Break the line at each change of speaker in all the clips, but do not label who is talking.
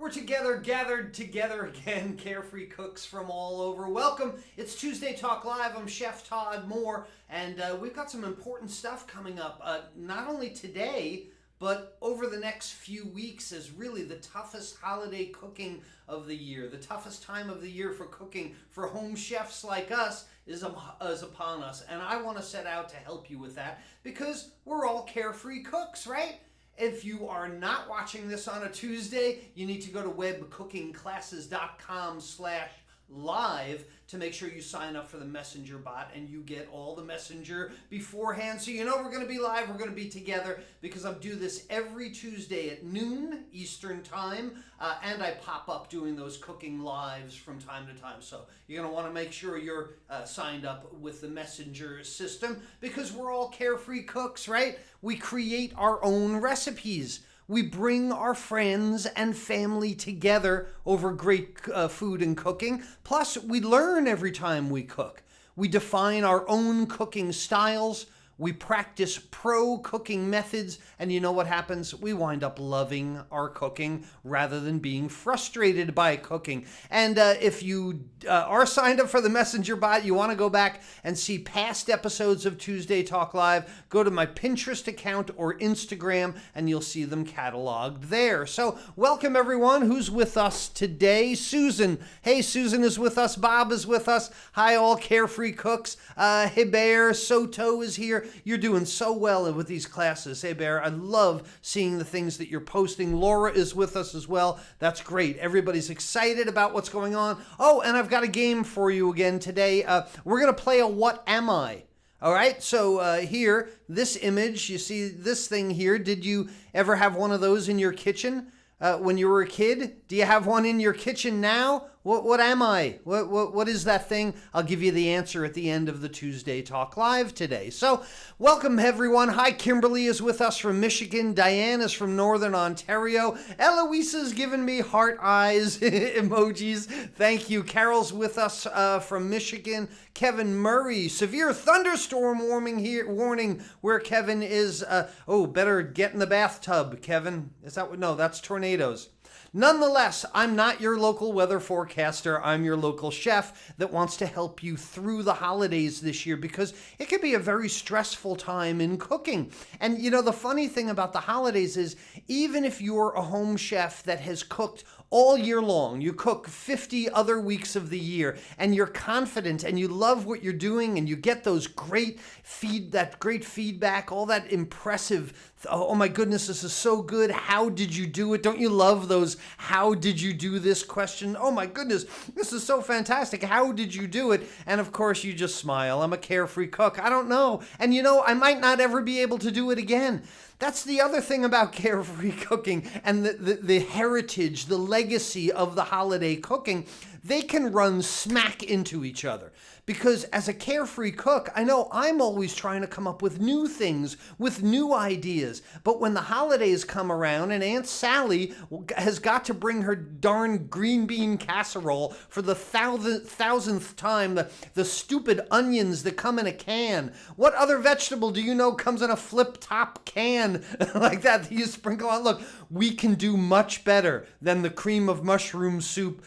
We're gathered together again, carefree cooks from all over. Welcome. It's Tuesday Talk Live. I'm Chef Todd Moore, and we've got some important stuff coming up. Not only today, but over the next few weeks is really the toughest holiday cooking of the year. The toughest time of the year for cooking for home chefs like us is upon us. And I want to set out to help you with that because we're all carefree cooks, right? If you are not watching this on a Tuesday, you need to go to webcookingclasses.com/live to make sure you sign up for the messenger bot and you get all the messenger beforehand. So you know we're going to be live, we're going to be together because I do this every Tuesday at noon Eastern time, and I pop up doing those cooking lives from time to time. So you're going to want to make sure you're signed up with the messenger system because we're all carefree cooks, right? We create our own recipes. We bring our friends and family together over great food and cooking. Plus, we learn every time we cook. We define our own cooking styles. We practice pro cooking methods. And you know what happens? We wind up loving our cooking rather than being frustrated by cooking. And if you are signed up for the messenger bot, you want to go back and see past episodes of Tuesday Talk Live, go to my Pinterest account or Instagram and you'll see them cataloged there. So welcome everyone who's with us today. Susan. Hey, Susan is with us. Bob is with us. Hi, all carefree cooks. Hey, Bear. Soto is here. You're doing so well with these classes. Hey, Bear, I love seeing the things that you're posting. Laura is with us as well. That's great. Everybody's excited about what's going on. Oh, and I've got a game for you again today. We're going to play a What Am I? All right, so here, this image, you see this thing here. Did you ever have one of those in your kitchen when you were a kid? Do you have one in your kitchen now? What am I? What is that thing? I'll give you the answer at the end of the Tuesday Talk Live today. So welcome everyone. Hi, Kimberly is with us from Michigan. Diane is from Northern Ontario. Eloise is giving me heart eyes emojis. Thank you. Carol's with us from Michigan. Kevin Murray. Severe thunderstorm warning where Kevin is. Better get in the bathtub, Kevin. Is that what? No, that's tornadoes. Nonetheless, I'm not your local weather forecaster. I'm your local chef that wants to help you through the holidays this year because it can be a very stressful time in cooking. And you know, the funny thing about the holidays is even if you're a home chef that has cooked all year long, you cook 50 other weeks of the year, and you're confident and you love what you're doing and you get those great feedback, all that impressive, oh my goodness, this is so good. How did you do it? Don't you love those how did you do this question? Oh my goodness, this is so fantastic. How did you do it? And of course you just smile. I'm a carefree cook. I don't know. And you know, I might not ever be able to do it again. That's the other thing about carefree cooking and the heritage, the legacy of the holiday cooking. They can run smack into each other. Because as a carefree cook, I know I'm always trying to come up with new things, with new ideas. But when the holidays come around and Aunt Sally has got to bring her darn green bean casserole for the thousandth time, the stupid onions that come in a can. What other vegetable do you know comes in a flip-top can like that you sprinkle on? Look, we can do much better than the cream of mushroom soup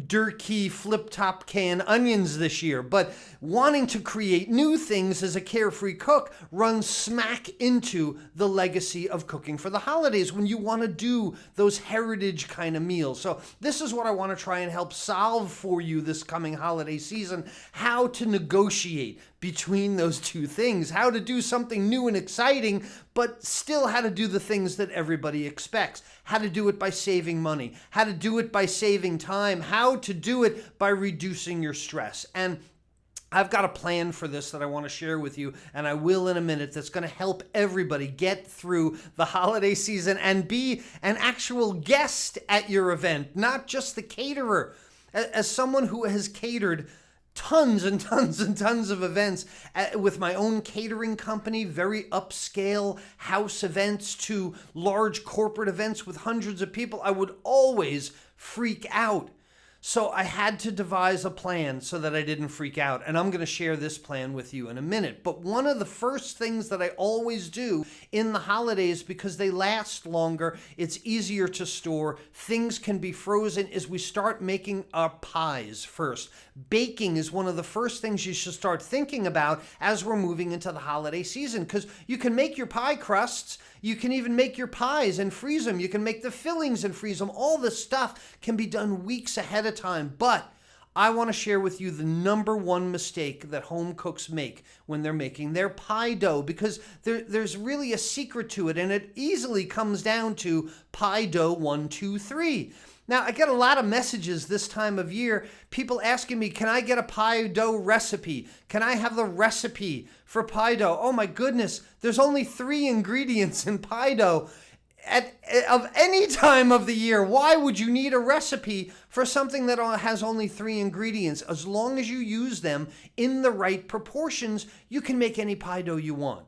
Durkee flip-top can onions this year, but wanting to create new things as a carefree cook runs smack into the legacy of cooking for the holidays when you want to do those heritage kind of meals. So this is what I want to try and help solve for you this coming holiday season, how to negotiate between those two things, how to do something new and exciting, but still how to do the things that everybody expects, how to do it by saving money, how to do it by saving time, how to do it by reducing your stress. And I've got a plan for this that I want to share with you, and I will in a minute, that's going to help everybody get through the holiday season and be an actual guest at your event, not just the caterer. As someone who has catered tons and tons and tons of events with my own catering company, very upscale house events to large corporate events with hundreds of people, I would always freak out. So I had to devise a plan so that I didn't freak out. And I'm going to share this plan with you in a minute. But one of the first things that I always do in the holidays, because they last longer, it's easier to store, things can be frozen, is we start making our pies first. Baking is one of the first things you should start thinking about as we're moving into the holiday season, because you can make your pie crusts. You can even make your pies and freeze them. You can make the fillings and freeze them. All this stuff can be done weeks ahead of time. But I want to share with you the number one mistake that home cooks make when they're making their pie dough, because there's really a secret to it, and it easily comes down to pie dough 1, 2, 3. Now, I get a lot of messages this time of year, people asking me, can I get a pie dough recipe? Can I have the recipe for pie dough? Oh my goodness, there's only 3 ingredients in pie dough of any time of the year. Why would you need a recipe for something that has only 3 ingredients? As long as you use them in the right proportions, you can make any pie dough you want.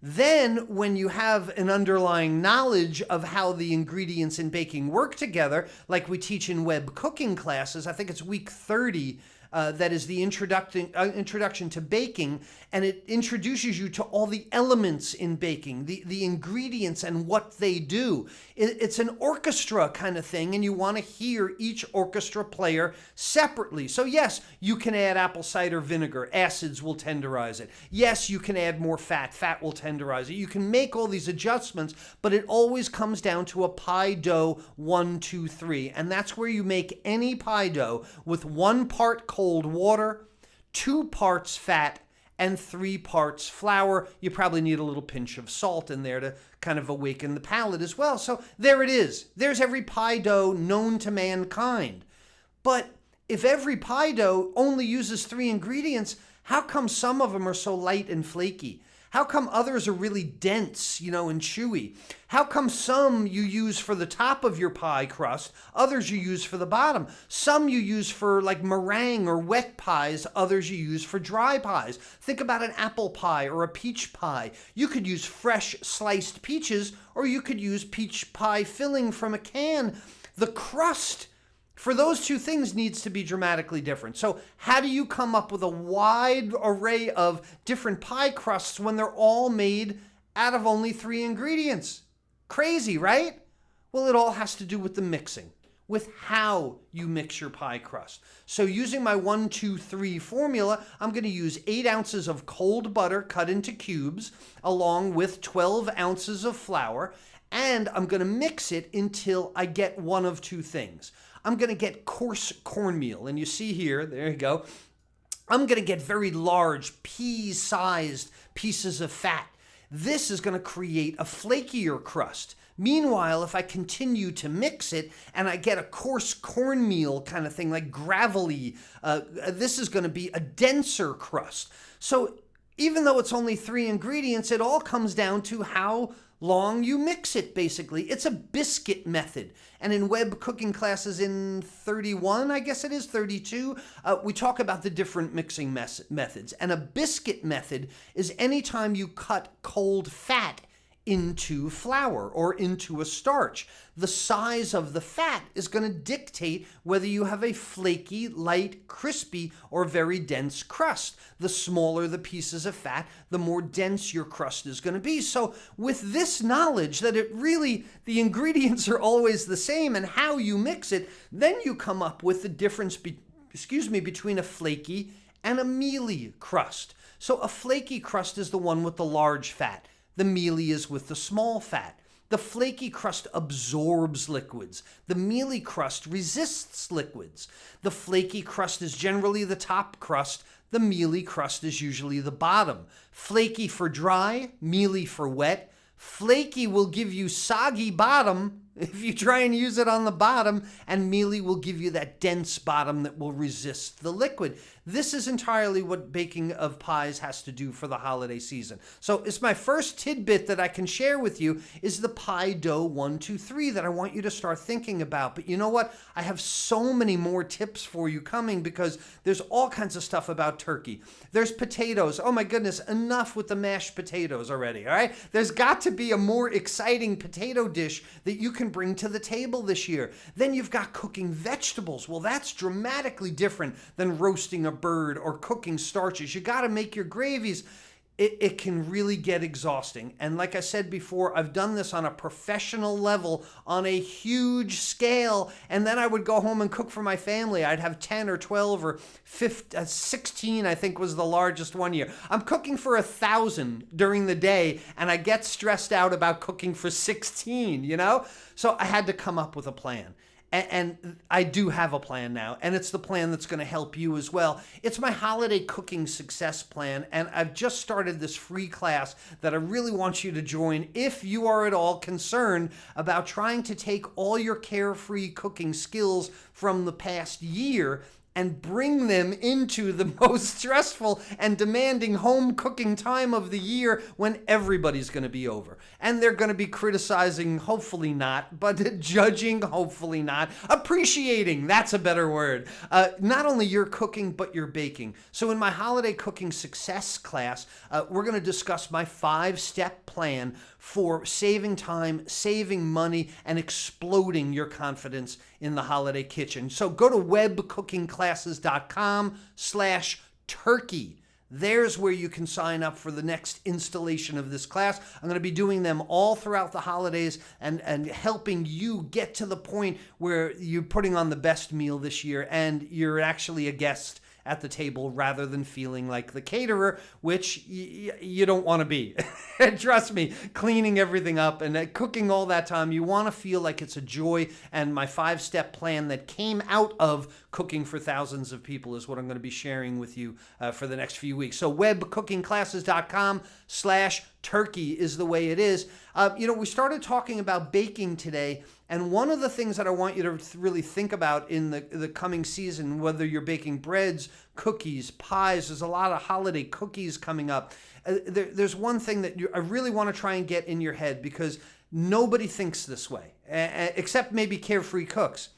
Then, when you have an underlying knowledge of how the ingredients in baking work together, like we teach in web cooking classes, I think it's week 30, that is the introduction to baking, and it introduces you to all the elements in baking, the ingredients and what they do. It's an orchestra kind of thing, and you want to hear each orchestra player separately. So yes, you can add apple cider vinegar. Acids will tenderize it. Yes, you can add more fat. Fat will tenderize it. You can make all these adjustments, but it always comes down to a pie dough 1, 2, 3, and that's where you make any pie dough with 1 part cold water, 2 parts fat, and 3 parts flour. You probably need a little pinch of salt in there to kind of awaken the palate as well. So there it is. There's every pie dough known to mankind. But if every pie dough only uses 3 ingredients, how come some of them are so light and flaky? How come others are really dense, and chewy? How come some you use for the top of your pie crust, others you use for the bottom? Some you use for like meringue or wet pies, others you use for dry pies. Think about an apple pie or a peach pie. You could use fresh sliced peaches, or you could use peach pie filling from a can. The crust for those 2 things needs to be dramatically different. So how do you come up with a wide array of different pie crusts when they're all made out of only 3 ingredients? Crazy, right? Well, it all has to do with the mixing, with how you mix your pie crust. So using my 1, 2, 3 formula, I'm going to use 8 ounces of cold butter cut into cubes, along with 12 ounces of flour, and I'm going to mix it until I get one of 2 things. I'm going to get coarse cornmeal, and you see here, there you go. I'm going to get very large pea-sized pieces of fat. This is going to create a flakier crust. Meanwhile, if I continue to mix it and I get a coarse cornmeal kind of thing, like gravelly, this is going to be a denser crust. So even though it's only 3 ingredients, it all comes down to how long you mix it, basically. It's a biscuit method. And in web cooking classes in 31, I guess it is, 32, we talk about the different mixing methods. And a biscuit method is anytime you cut cold fat into flour or into a starch. The size of the fat is going to dictate whether you have a flaky, light, crispy, or very dense crust. The smaller the pieces of fat, the more dense your crust is going to be. So with this knowledge that the ingredients are always the same and how you mix it, then you come up with the difference between a flaky and a mealy crust. So a flaky crust is the one with the large fat. The mealy is with the small fat. The flaky crust absorbs liquids. The mealy crust resists liquids. The flaky crust is generally the top crust. The mealy crust is usually the bottom. Flaky for dry, mealy for wet. Flaky will give you soggy bottom if you try and use it on the bottom, and mealy will give you that dense bottom that will resist the liquid. This is entirely what baking of pies has to do for the holiday season. So it's my first tidbit that I can share with you is the pie dough 1, 2, 3 that I want you to start thinking about. But you know what? I have so many more tips for you coming because there's all kinds of stuff about turkey. There's potatoes. Oh my goodness, enough with the mashed potatoes already, all right? There's got to be a more exciting potato dish that you can bring to the table this year. Then you've got cooking vegetables. Well, that's dramatically different than roasting a bird or cooking starches. You got to make your gravies. It can really get exhausting. And like I said before, I've done this on a professional level, on a huge scale, and then I would go home and cook for my family. I'd have 10 or 12 or 15, 16, I think was the largest one year. I'm cooking for 1,000 during the day, and I get stressed out about cooking for 16, you know? So I had to come up with a plan. And I do have a plan now, and it's the plan that's going to help you as well. It's my holiday cooking success plan, and I've just started this free class that I really want you to join if you are at all concerned about trying to take all your carefree cooking skills from the past year and bring them into the most stressful and demanding home cooking time of the year when everybody's going to be over. And they're going to be criticizing, hopefully not, but judging, hopefully not, appreciating, that's a better word, not only your cooking, but your baking. So in my holiday cooking success class, we're going to discuss my 5-step plan for saving time, saving money, and exploding your confidence in the holiday kitchen. So go to webcookingclasses.com/turkey. There's where you can sign up for the next installation of this class. I'm going to be doing them all throughout the holidays and helping you get to the point where you're putting on the best meal this year and you're actually a guest at the table rather than feeling like the caterer, which you don't want to be. Trust me, cleaning everything up and cooking all that time, you want to feel like it's a joy. And my 5-step plan that came out of cooking for thousands of people is what I'm going to be sharing with you for the next few weeks. So webcookingclasses.com/turkey is the way it is. We started talking about baking today, and one of the things that I want you to really think about in the coming season, whether you're baking breads, cookies, pies, there's a lot of holiday cookies coming up. There's one thing that I really want to try and get in your head because nobody thinks this way, except maybe carefree cooks.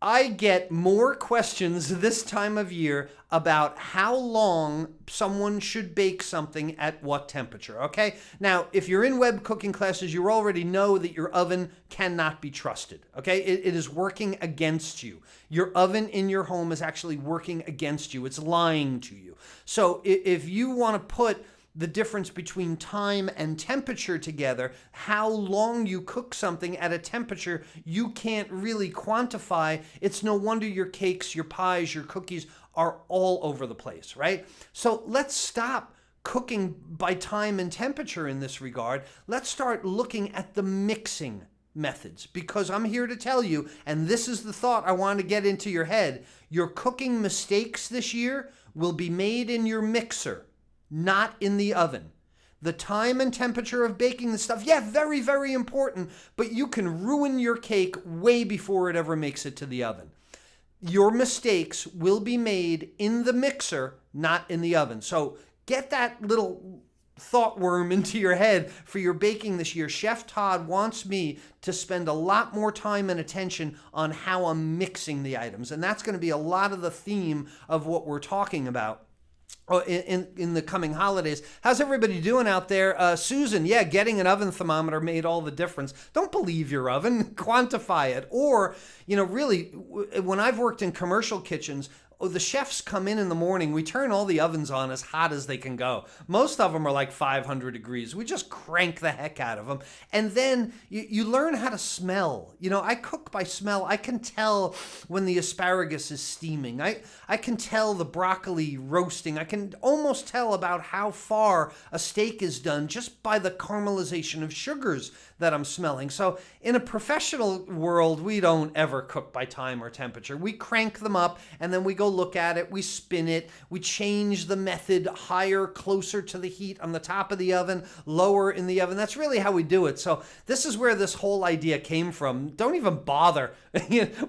I get more questions this time of year about how long someone should bake something at what temperature, okay? Now, if you're in web cooking classes, you already know that your oven cannot be trusted, okay? It is working against you. Your oven in your home is actually working against you. It's lying to you. So if you want to put the difference between time and temperature together, how long you cook something at a temperature you can't really quantify, it's no wonder your cakes, your pies, your cookies are all over the place, right? So let's stop cooking by time and temperature in this regard. Let's start looking at the mixing methods, because I'm here to tell you, and this is the thought I want to get into your head, your cooking mistakes this year will be made in your mixer, not in the oven. The time and temperature of baking the stuff, yeah, very, very important, but you can ruin your cake way before it ever makes it to the oven. Your mistakes will be made in the mixer, not in the oven. So get that little thought worm into your head for your baking this year. Chef Todd wants me to spend a lot more time and attention on how I'm mixing the items, and that's going to be a lot of the theme of what we're talking about in the coming holidays. How's everybody doing out there? Susan, yeah, getting an oven thermometer made all the difference. Don't believe your oven, quantify it. Or, really, when I've worked in commercial kitchens, the chefs come in the morning, we turn all the ovens on as hot as they can go. Most of them are like 500 degrees. We just crank the heck out of them. And then you learn how to smell. I cook by smell. I can tell when the asparagus is steaming. I can tell the broccoli roasting. I can almost tell about how far a steak is done just by the caramelization of sugars that I'm smelling. So in a professional world, we don't ever cook by time or temperature. We crank them up and then we go go look at it, we spin it, we change the method higher, closer to the heat on the top of the oven, lower in the oven. That's really how we do it. So this is where this whole idea came from. Don't even bother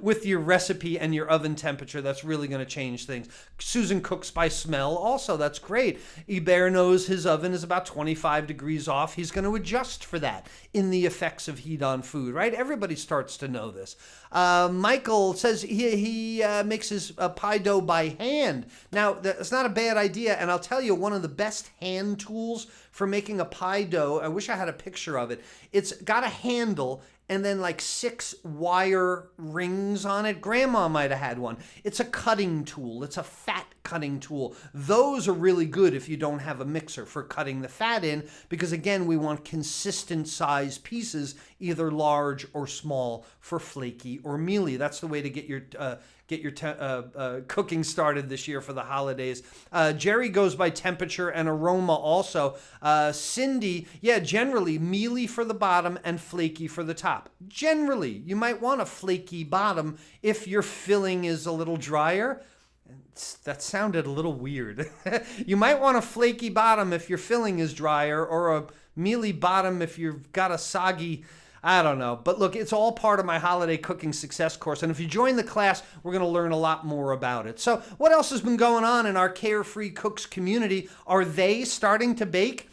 with your recipe and your oven temperature. That's really going to change things. Susan cooks by smell also. That's great. Hubert knows his oven is about 25 degrees off. He's going to adjust for that in the effects of heat on food, right? Everybody starts to know this. Michael says he makes his pie dough by hand. Now, that's not a bad idea, and I'll tell you, one of the best hand tools for making a pie dough, I wish I had a picture of it. It's got a handle and then like 6 wire rings on it. Grandma might have had one. It's a cutting tool. It's a fat cutting tool. Those are really good if you don't have a mixer for cutting the fat in, because again, we want consistent size pieces, either large or small, for flaky or mealy. That's the way to get your cooking started this year for the holidays. Jerry goes by temperature and aroma also. Cindy, yeah, generally mealy for the bottom and flaky for the top. Generally, you might want a flaky bottom if your filling is a little drier. That sounded a little weird. You might want a flaky bottom if your filling is drier, or a mealy bottom if you've got a soggy, I don't know. But look, it's all part of my holiday cooking success course. And if you join the class, we're going to learn a lot more about it. So what else has been going on in our Carefree Cooks community? Are they starting to bake?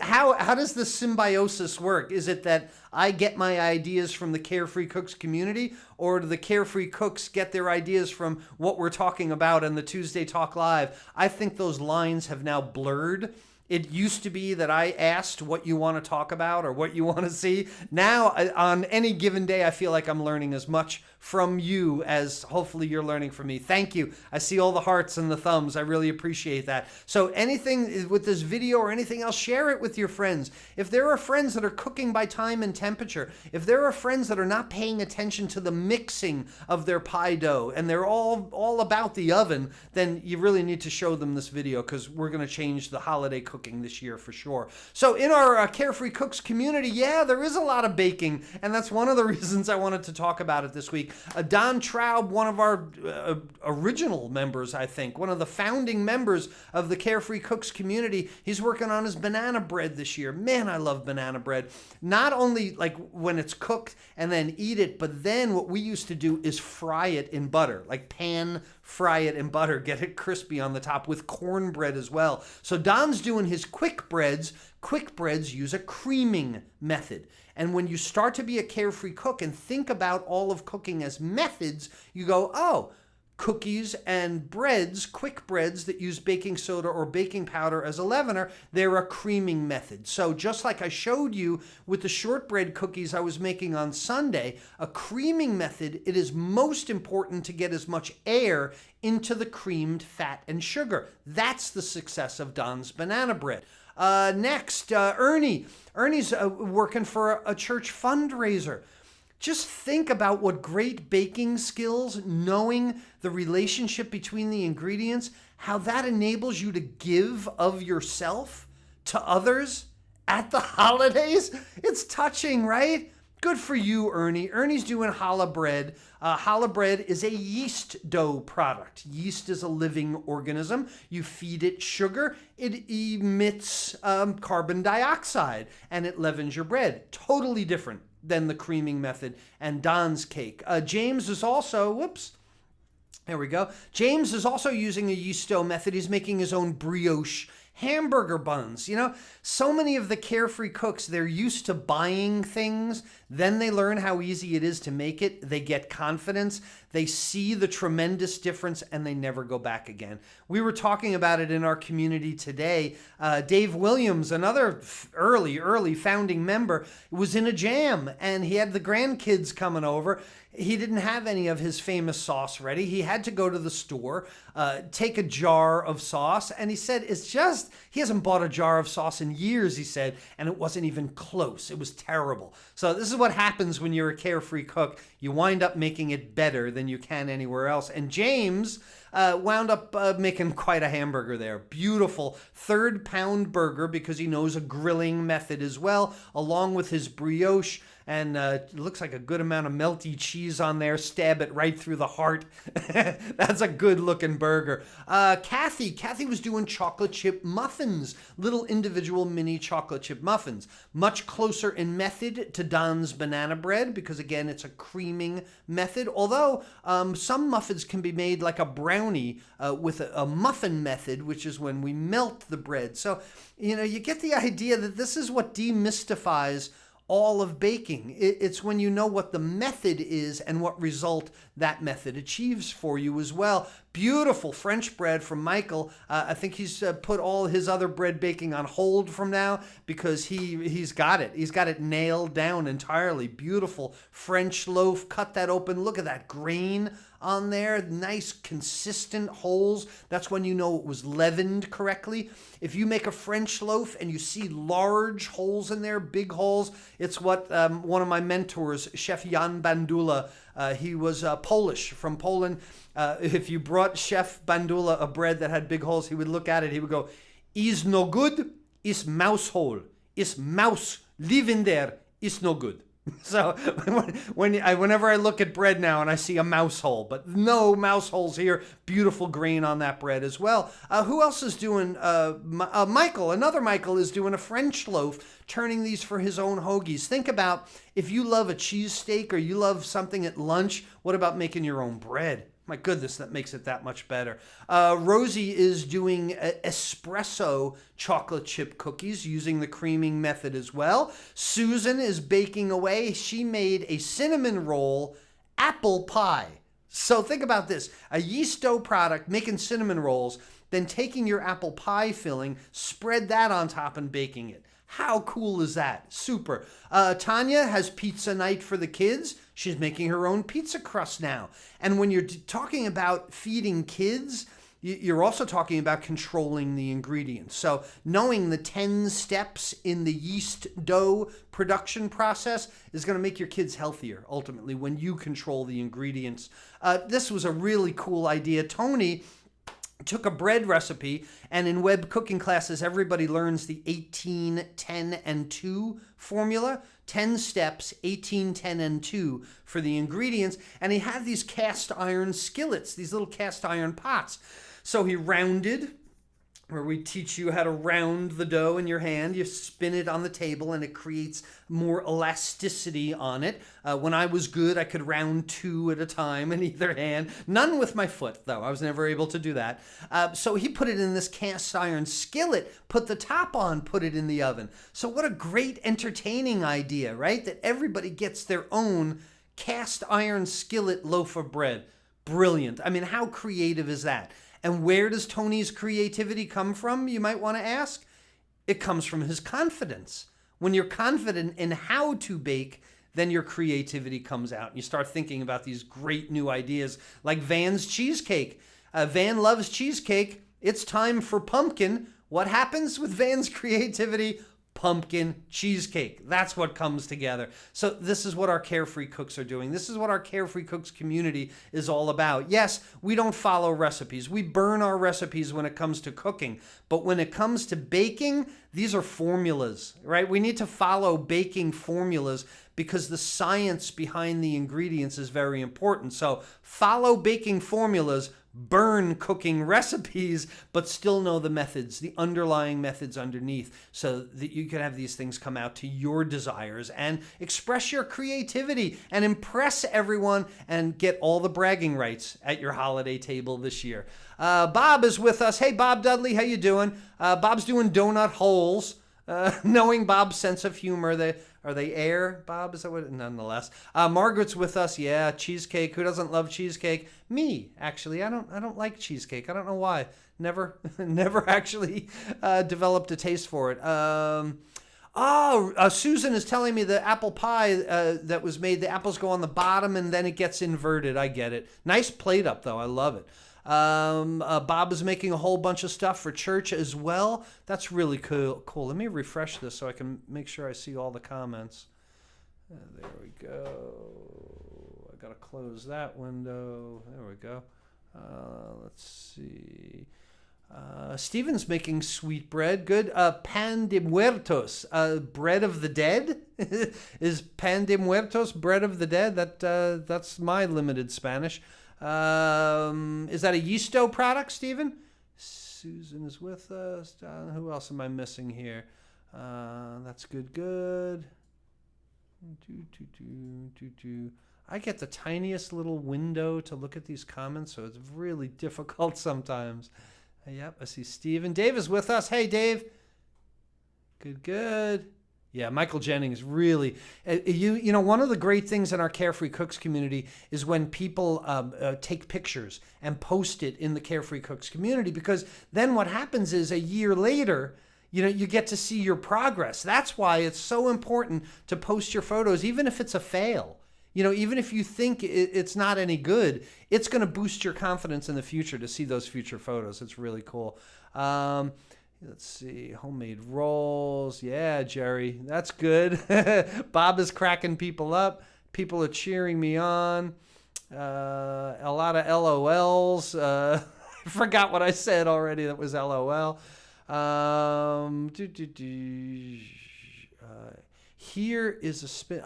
How does the symbiosis work? Is it that I get my ideas from the Carefree Cooks community, or do the Carefree Cooks get their ideas from what we're talking about in the Tuesday Talk Live? I think those lines have now blurred. It used to be that I asked what you want to talk about or what you want to see. Now, on any given day, I feel like I'm learning as much from you as hopefully you're learning from me. Thank you. I see all the hearts and the thumbs. I really appreciate that. So anything with this video or anything else, share it with your friends. If there are friends that are cooking by time and temperature, if there are friends that are not paying attention to the mixing of their pie dough and they're all about the oven, then you really need to show them this video, because we're going to change the holiday cooking this year for sure. So in our Carefree Cooks community, yeah, there is a lot of baking, and that's one of the reasons I wanted to talk about it this week. Don Traub, one of our original members, I think, one of the founding members of the Carefree Cooks community, he's working on his banana bread this year. Man, I love banana bread. Not only like when it's cooked and then eat it, but then what we used to do is fry it in butter, like pan fry it in butter, get it crispy on the top, with cornbread as well. So Don's doing his quick breads. Quick breads use a creaming method. And when you start to be a carefree cook and think about all of cooking as methods, you go, oh, cookies and breads, quick breads that use baking soda or baking powder as a leavener, they're a creaming method. So just like I showed you with the shortbread cookies I was making on Sunday, a creaming method, it is most important to get as much air into the creamed fat and sugar. That's the success of Don's banana bread. Next, Ernie. Ernie's working for a church fundraiser. Just think about what great baking skills, knowing the relationship between the ingredients, how that enables you to give of yourself to others at the holidays. It's touching, right? Good for you, Ernie. Ernie's doing challah bread. Challah bread is a yeast dough product. Yeast is a living organism. You feed it sugar, it emits carbon dioxide, and it leavens your bread. Totally different than the creaming method and Don's cake. James is also, there we go. James is also using a yeast dough method. He's making his own brioche hamburger buns. You know, so many of the carefree cooks, they're used to buying things, then they learn how easy it is to make it. They get confidence, they see the tremendous difference, and they never go back again. We were talking about it in our community today. Dave Williams, another early founding member, was in a jam, and he had the grandkids coming over. He didn't have any of his famous sauce ready. He had to go to the store, take a jar of sauce, and he said he hasn't bought a jar of sauce in years, he said, and it wasn't even close. It was terrible. So this is what happens when you're a carefree cook. You wind up making it better than you can anywhere else. And James wound up making quite a hamburger there. Beautiful 3rd pound burger, because he knows a grilling method as well, along with his brioche. and it looks like a good amount of melty cheese on there. Stab it right through the heart. That's a good looking burger. Kathy was doing chocolate chip muffins, little individual mini chocolate chip muffins. Much closer in method to Don's banana bread, because again, it's a creaming method. Although some muffins can be made like a brownie with a muffin method, which is when we melt the bread. So, you get the idea that this is what demystifies all of baking. It's when you know what the method is and what result that method achieves for you as well. Beautiful French bread from Michael. I think he's put all his other bread baking on hold from now because he's got it. He's got it nailed down entirely. Beautiful French loaf. Cut that open. Look at that grain on there. Nice consistent holes. That's when you know it was leavened correctly. If you make a French loaf and you see large holes in there, big holes, it's what one of my mentors, Chef Jan Bandula, he was Polish, from Poland. If you brought Chef Bandula a bread that had big holes, he would look at it, he would go, "Is no good, is mouse hole. Is mouse live in there, is no good." So whenever I look at bread now and I see a mouse hole, but no mouse holes here. Beautiful grain on that bread as well. Who else is doing? Michael, another Michael is doing a French loaf, turning these for his own hoagies. Think about if you love a cheesesteak or you love something at lunch, what about making your own bread? My goodness, that makes it that much better. Rosie is doing espresso chocolate chip cookies using the creaming method as well. Susan is baking away. She made a cinnamon roll apple pie. So think about this, a yeast dough product making cinnamon rolls, then taking your apple pie filling, spread that on top and baking it. How cool is that? Super. Tanya has pizza night for the kids. She's making her own pizza crust now. And when you're talking about feeding kids, you're also talking about controlling the ingredients. So knowing the 10 steps in the yeast dough production process is going to make your kids healthier, ultimately, when you control the ingredients. This was a really cool idea. Tony took a bread recipe, and in web cooking classes, everybody learns the 18, 10, and 2 formula. 10 steps, 18, 10, and 2 for the ingredients. And he had these cast iron skillets, these little cast iron pots. So he rounded, where we teach you how to round the dough in your hand. You spin it on the table and it creates more elasticity on it. When I was good, I could round 2 at a time in either hand. None with my foot, though. I was never able to do that. So he put it in this cast iron skillet, put the top on, put it in the oven. So what a great entertaining idea, right? That everybody gets their own cast iron skillet loaf of bread. Brilliant. I mean, how creative is that? And where does Tony's creativity come from, you might want to ask? It comes from his confidence. When you're confident in how to bake, then your creativity comes out. And you start thinking about these great new ideas, like Van's cheesecake. Van loves cheesecake. It's time for pumpkin. What happens with Van's creativity? Pumpkin cheesecake. That's what comes together. So this is what our Carefree Cooks are doing. This is what our Carefree Cooks community is all about. Yes, we don't follow recipes. We burn our recipes when it comes to cooking. But when it comes to baking, these are formulas, right? We need to follow baking formulas because the science behind the ingredients is very important. So follow baking formulas, burn cooking recipes, but still know the methods, the underlying methods underneath, so that you can have these things come out to your desires and express your creativity and impress everyone and get all the bragging rights at your holiday table this year. Bob is with us. Hey, Bob Dudley, how you doing? Bob's doing donut holes. Knowing Bob's sense of humor, are they air, Bob? Is that what? Nonetheless, Margaret's with us. Yeah, cheesecake. Who doesn't love cheesecake? Me, actually. I don't like cheesecake. I don't know why. Never actually developed a taste for it. Susan is telling me the apple pie that was made. The apples go on the bottom and then it gets inverted. I get it. Nice plate up though. I love it. Bob is making a whole bunch of stuff for church as well. That's really cool. Let me refresh this so I can make sure I see all the comments. There we go. I gotta close that window. There we go. Let's see. Steven's making sweet bread. Good. Pan de muertos. Bread of the dead? Is pan de muertos bread of the dead? That's my limited Spanish. Is that a yeasto product, Steven? Susan is with us. Who else am I missing here? That's good. I get the tiniest little window to look at these comments, so it's really difficult sometimes. Yep, I see Steven. Dave is with us. Hey, Dave. Good. Yeah, Michael Jennings really. You know, one of the great things in our Carefree Cooks community is when people take pictures and post it in the Carefree Cooks community, because then what happens is a year later, you know, you get to see your progress. That's why it's so important to post your photos, even if it's a fail. You know, even if you think it's not any good, it's going to boost your confidence in the future to see those future photos. It's really cool. Let's see. Homemade rolls. Yeah, Jerry. That's good. Bob is cracking people up. People are cheering me on. A lot of LOLs. I forgot what I said already. That was LOL. Here is a spin.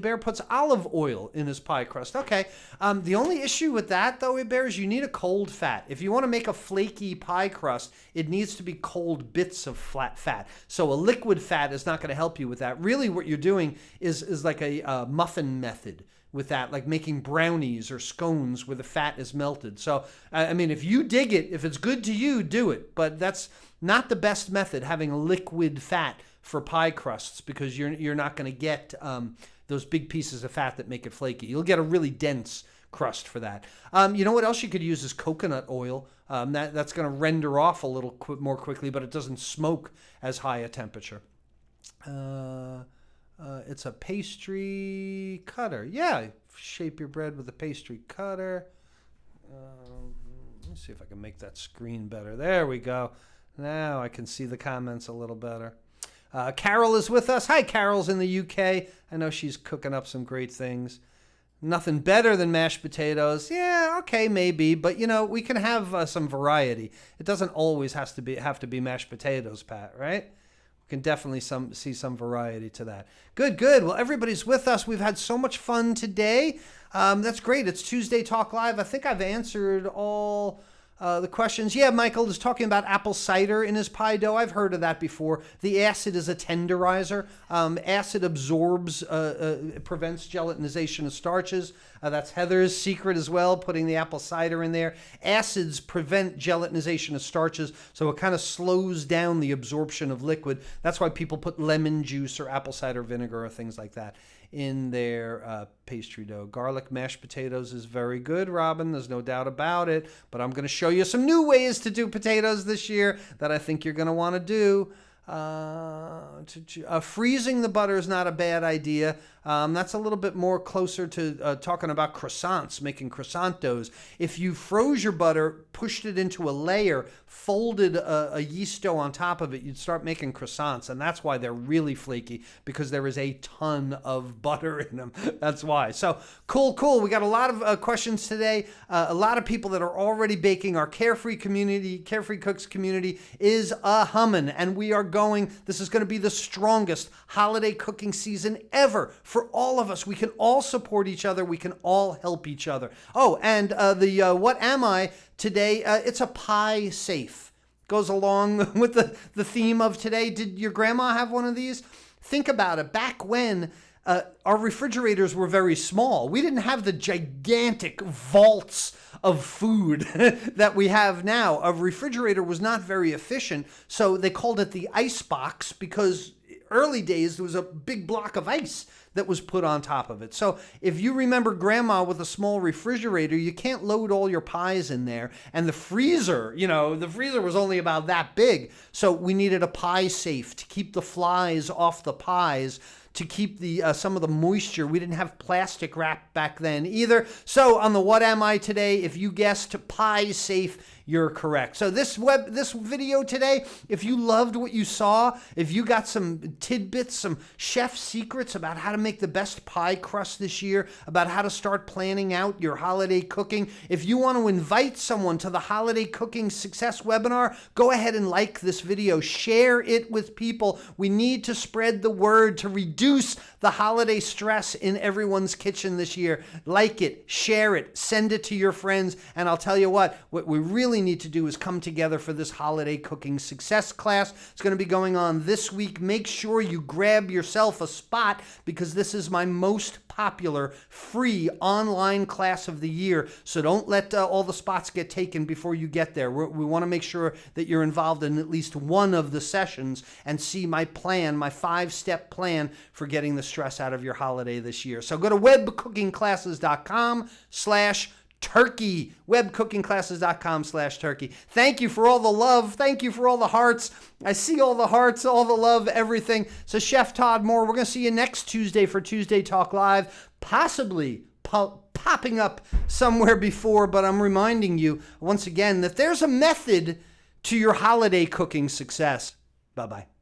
Bear puts olive oil in his pie crust. Okay. The only issue with that, though, Bear, is you need a cold fat. If you want to make a flaky pie crust, it needs to be cold bits of flat fat. So a liquid fat is not going to help you with that. Really, what you're doing is like a muffin method with that, like making brownies or scones where the fat is melted. So, I mean, if you dig it, if it's good to you, do it. But that's not the best method, having a liquid fat for pie crusts, because you're not going to get those big pieces of fat that make it flaky. You'll get a really dense crust for that. You know what else you could use is coconut oil. That's going to render off a little more quickly, but it doesn't smoke as high a temperature. It's a pastry cutter. Yeah, shape your bread with a pastry cutter. Let me see if I can make that screen better. There we go. Now I can see the comments a little better. Carol is with us. Hi, Carol's in the UK. I know she's cooking up some great things. Nothing better than mashed potatoes. Yeah, okay, maybe. But, you know, we can have some variety. It doesn't always have to be mashed potatoes, Pat, right? We can definitely see some variety to that. Good. Well, everybody's with us. We've had so much fun today. That's great. It's Tuesday Talk Live. I think I've answered all the questions. Yeah, Michael is talking about apple cider in his pie dough. I've heard of that before. The acid is a tenderizer. Acid absorbs, prevents gelatinization of starches. That's Heather's secret as well, putting the apple cider in there. Acids prevent gelatinization of starches, so it kind of slows down the absorption of liquid. That's why people put lemon juice or apple cider vinegar or things like that in their pastry dough. Garlic mashed potatoes is very good, Robin. There's no doubt about it. But I'm going to show you some new ways to do potatoes this year that I think you're going to want to do. Freezing the butter is not a bad idea. That's a little bit more closer to talking about croissants, making croissant doughs. If you froze your butter, pushed it into a layer, folded a yeast dough on top of it, you'd start making croissants, and that's why they're really flaky, because there is a ton of butter in them. That's why. So cool. We got a lot of questions today. A lot of people that are already baking. Our Carefree community, Carefree Cooks community is humming, and we are going. This is going to be the strongest holiday cooking season ever for all of us. We can all support each other. We can all help each other. Oh, and the What Am I today? It's a pie safe. Goes along with the theme of today. Did your grandma have one of these? Think about it. Back when our refrigerators were very small, we didn't have the gigantic vaults of food that we have now. A refrigerator was not very efficient, so they called it the ice box, because early days there was a big block of ice that was put on top of it. So if you remember grandma with a small refrigerator, you can't load all your pies in there. And the freezer was only about that big. So we needed a pie safe to keep the flies off the pies, to keep the some of the moisture. We didn't have plastic wrap back then either. So on the What Am I Today, if you guessed pie safe, you're correct. So this video today, if you loved what you saw, if you got some tidbits, some chef secrets about how to make the best pie crust this year, about how to start planning out your holiday cooking, if you want to invite someone to the Holiday Cooking Success webinar, go ahead and like this video. Share it with people. We need to spread the word to reduce the holiday stress in everyone's kitchen this year. Like it, share it, send it to your friends, and I'll tell you what we really need to do is come together for this Holiday Cooking Success class. It's going to be going on this week. Make sure you grab yourself a spot because this is my most popular free online class of the year. So don't let all the spots get taken before you get there. We want to make sure that you're involved in at least one of the sessions and see my plan, my 5-step plan for getting the stress out of your holiday this year. So go to webcookingclasses.com/turkey, webcookingclasses.com/turkey. Thank you for all the love. Thank you for all the hearts. I see all the hearts, all the love, everything. So Chef Todd Moore, we're going to see you next Tuesday for Tuesday Talk Live, possibly popping up somewhere before, but I'm reminding you once again that there's a method to your holiday cooking success. Bye-bye.